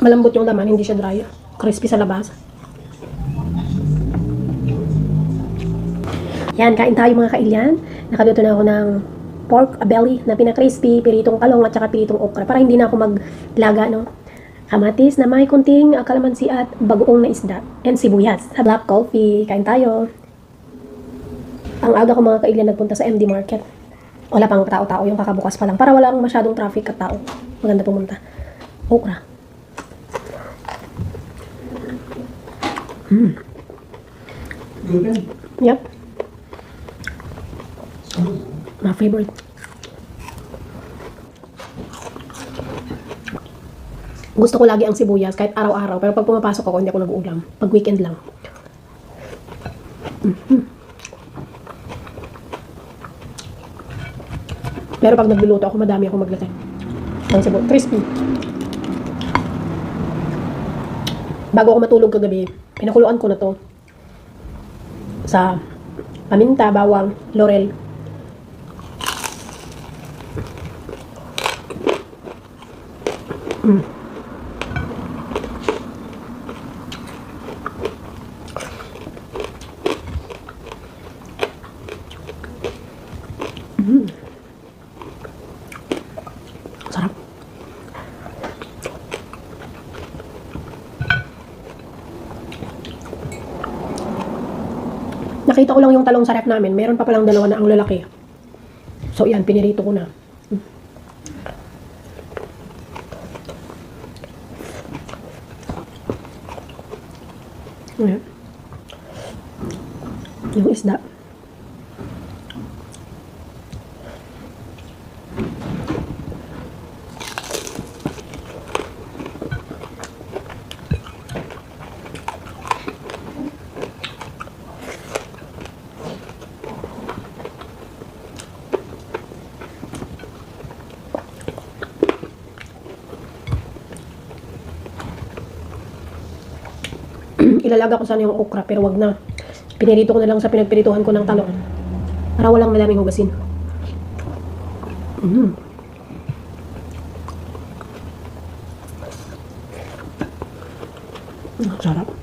Malambot yung laman, hindi siya dry. Crispy sa labas. Yan, kain tayo mga kailyan. Nakaluto na ako ng pork belly na pinakrispy, piritong talong at saka piritong okra. Para hindi na ako maglaga, no? Kamatis na may kunting kalamansi at bagoong na isda. And sibuyas. Sa black coffee, kain tayo. Ang aga ko mga kailyan nagpunta sa MD Market. Wala pang tao-tao, yung kakabukas pa lang. Para walang masyadong traffic at tao. Maganda pumunta. Okra. Good. Yep. My favorite. Gusto ko lagi ang sibuyas kahit araw-araw. Pero pag pumapasok ako, hindi ako nag-uulam. Pag weekend lang. Pero pag nagluluto ako, madami ako maglagay ng sibuyas. Crispy. Bago ako matulog kagabi, pinakuluan ko na to sa paminta, bawang, laurel. Sarap. Nakita ko lang yung talong sa ref namin. Meron pa palang dalawa na ang lalaki. So, yan. Pinirito ko na. Ayan. Yung isda. Ilalaga ko sana yung okra pero wag na. Pinirito ko na lang sa pinagpirituhan ko ng talong. Para walang madaming hugasin. Sarap.